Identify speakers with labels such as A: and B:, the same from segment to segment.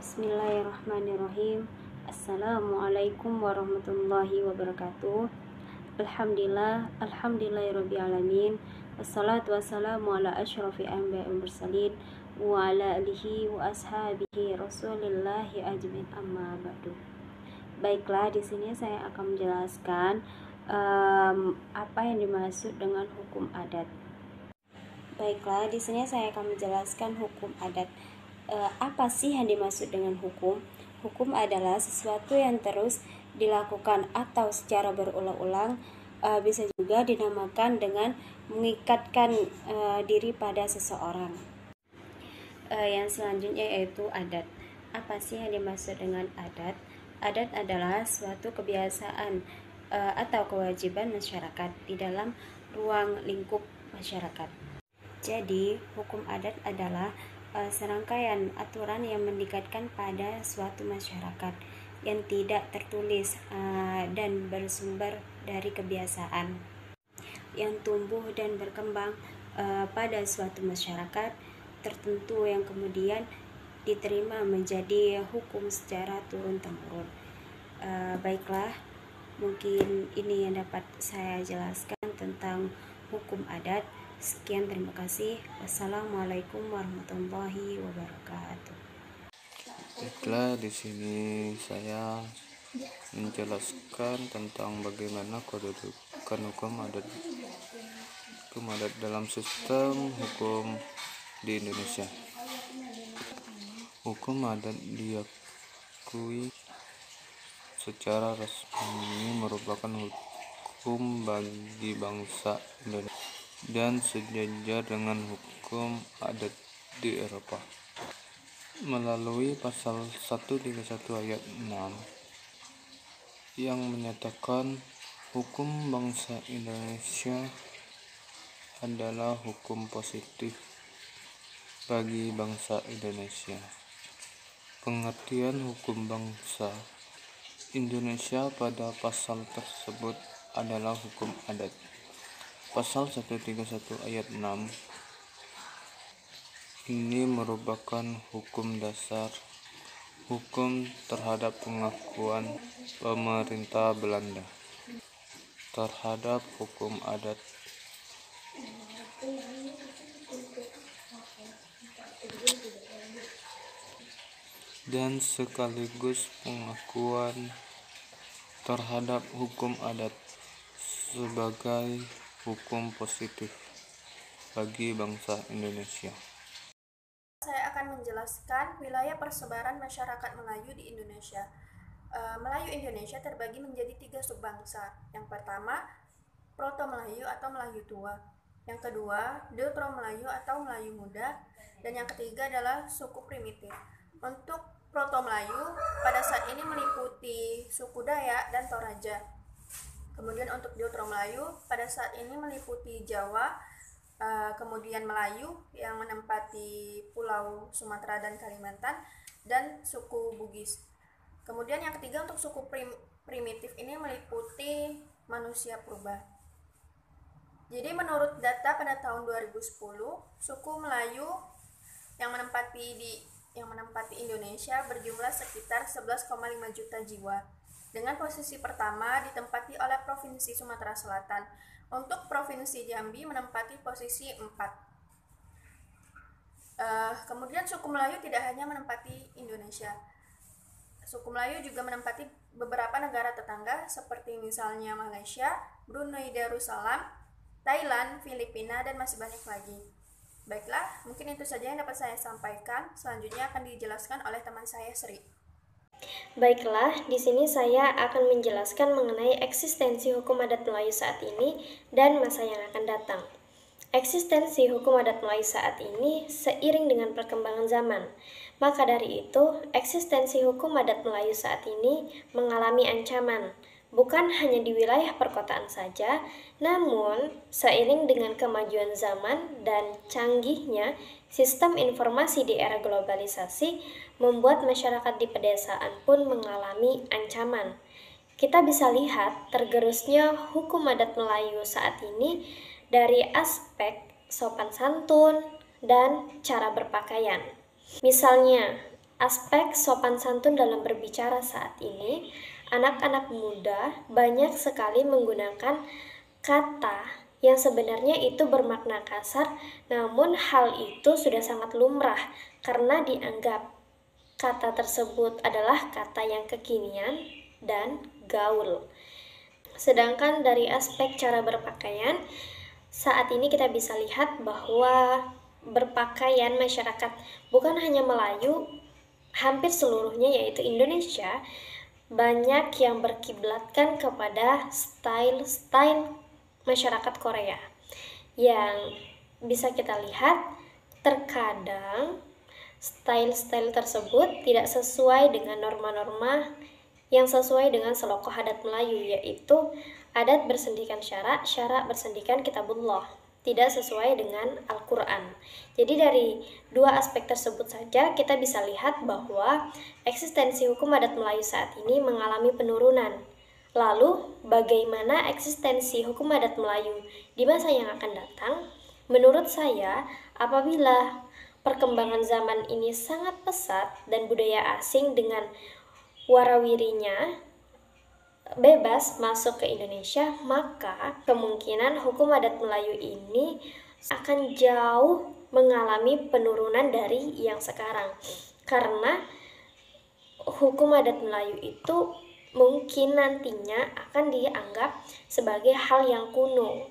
A: Bismillahirrahmanirrahim. Assalamualaikum warahmatullahi wabarakatuh. Alhamdulillahirrabbilalamin. Wassalatu wassalamu ala asyrafil anbiya'i wal mursalin wa ala alihi wa ashabihi rasulillahi ajmain, amma ba'du. Baiklah, di sini saya akan menjelaskan apa yang dimaksud dengan hukum adat. Baiklah, di sini saya akan menjelaskan hukum adat. Apa sih yang dimaksud dengan hukum? Hukum adalah sesuatu yang terus dilakukan atau secara berulang-ulang, bisa juga dinamakan dengan mengikatkan diri pada seseorang. Yang selanjutnya yaitu adat. Apa sih yang dimaksud dengan adat? Adat adalah suatu kebiasaan atau kewajiban masyarakat di dalam ruang lingkup masyarakat. Jadi, hukum adat adalah serangkaian aturan yang mendekatkan pada suatu masyarakat yang tidak tertulis dan bersumber dari kebiasaan yang tumbuh dan berkembang pada suatu masyarakat tertentu yang kemudian diterima menjadi hukum secara turun-temurun. Baiklah, mungkin ini yang dapat saya jelaskan tentang hukum adat. Sekian, terima kasih. Wassalamualaikum warahmatullahi wabarakatuh.
B: Baiklah, di sini saya menjelaskan tentang bagaimana kedudukan hukum adat dalam sistem hukum di Indonesia. Hukum adat diakui secara resmi merupakan hukum bagi bangsa Indonesia dan sejajar dengan hukum adat di Eropa. Melalui pasal 131 ayat 6 yang menyatakan hukum bangsa Indonesia adalah hukum positif bagi bangsa Indonesia. Pengertian hukum bangsa Indonesia pada pasal tersebut adalah hukum adat. Pasal 131 ayat 6 ini merupakan hukum dasar hukum terhadap pengakuan pemerintah Belanda terhadap hukum adat dan sekaligus pengakuan terhadap hukum adat sebagai hukum positif bagi bangsa Indonesia.
C: Saya akan menjelaskan wilayah persebaran masyarakat Melayu di Indonesia. Melayu Indonesia terbagi menjadi 3 subbangsa. Yang pertama, Proto-Melayu atau Melayu Tua. Yang kedua, Deutero-Melayu atau Melayu Muda. Dan yang ketiga adalah suku primitif. Untuk Proto-Melayu pada saat ini meliputi suku Dayak dan Toraja. Kemudian untuk Deutero-Melayu pada saat ini meliputi Jawa, kemudian Melayu yang menempati Pulau Sumatera dan Kalimantan, dan suku Bugis. Kemudian yang ketiga untuk suku primitif ini meliputi manusia purba. Jadi menurut data pada tahun 2010, suku Melayu yang menempati Indonesia berjumlah sekitar 11,5 juta jiwa. Dengan posisi pertama ditempati oleh Provinsi Sumatera Selatan. Untuk Provinsi Jambi menempati posisi 4. Kemudian suku Melayu tidak hanya menempati Indonesia. Suku Melayu juga menempati beberapa negara tetangga seperti misalnya Malaysia, Brunei Darussalam, Thailand, Filipina, dan masih banyak lagi. Baiklah, mungkin itu saja yang dapat saya sampaikan. Selanjutnya akan dijelaskan oleh teman saya, Sri.
D: Baiklah, di sini saya akan menjelaskan mengenai eksistensi hukum adat Melayu saat ini dan masa yang akan datang. Eksistensi hukum adat Melayu saat ini seiring dengan perkembangan zaman. Maka dari itu, eksistensi hukum adat Melayu saat ini mengalami ancaman, bukan hanya di wilayah perkotaan saja, namun seiring dengan kemajuan zaman dan canggihnya sistem informasi di era globalisasi, membuat masyarakat di pedesaan pun mengalami ancaman. Kita bisa lihat tergerusnya hukum adat Melayu saat ini dari aspek sopan santun dan cara berpakaian. Misalnya, aspek sopan santun dalam berbicara saat ini, anak-anak muda banyak sekali menggunakan kata yang sebenarnya itu bermakna kasar, namun hal itu sudah sangat lumrah karena dianggap kata tersebut adalah kata yang kekinian dan gaul. Sedangkan dari aspek cara berpakaian, saat ini kita bisa lihat bahwa berpakaian masyarakat bukan hanya Melayu, hampir seluruhnya yaitu Indonesia, banyak yang berkiblatkan kepada style-style masyarakat Korea yang bisa kita lihat terkadang style-style tersebut tidak sesuai dengan norma-norma yang sesuai dengan selokoh adat Melayu, yaitu adat bersendikan syara, syara bersendikan kitabullah, tidak sesuai dengan Al-Quran. Jadi dari dua aspek tersebut saja kita bisa lihat bahwa eksistensi hukum adat Melayu saat ini mengalami penurunan. Lalu bagaimana eksistensi hukum adat Melayu di masa yang akan datang? Menurut saya, apabila perkembangan zaman ini sangat pesat dan budaya asing dengan warawirinya bebas masuk ke Indonesia, maka kemungkinan hukum adat Melayu ini akan jauh mengalami penurunan dari yang sekarang. Karena hukum adat Melayu itu mungkin nantinya akan dianggap sebagai hal yang kuno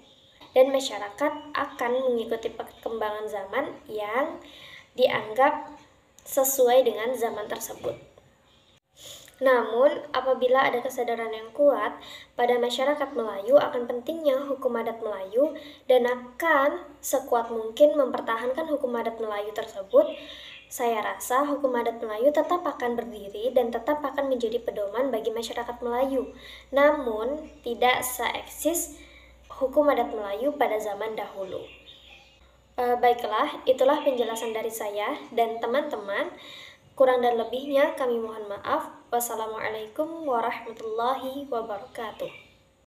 D: dan masyarakat akan mengikuti perkembangan zaman yang dianggap sesuai dengan zaman tersebut. Namun, apabila ada kesadaran yang kuat pada masyarakat Melayu akan pentingnya hukum adat Melayu dan akan sekuat mungkin mempertahankan hukum adat Melayu tersebut, saya rasa hukum adat Melayu tetap akan berdiri dan tetap akan menjadi pedoman bagi masyarakat Melayu. Namun, tidak seeksis hukum adat Melayu pada zaman dahulu. Baiklah, itulah penjelasan dari saya dan teman-teman. Kurang dan lebihnya kami mohon maaf. Wassalamualaikum warahmatullahi wabarakatuh.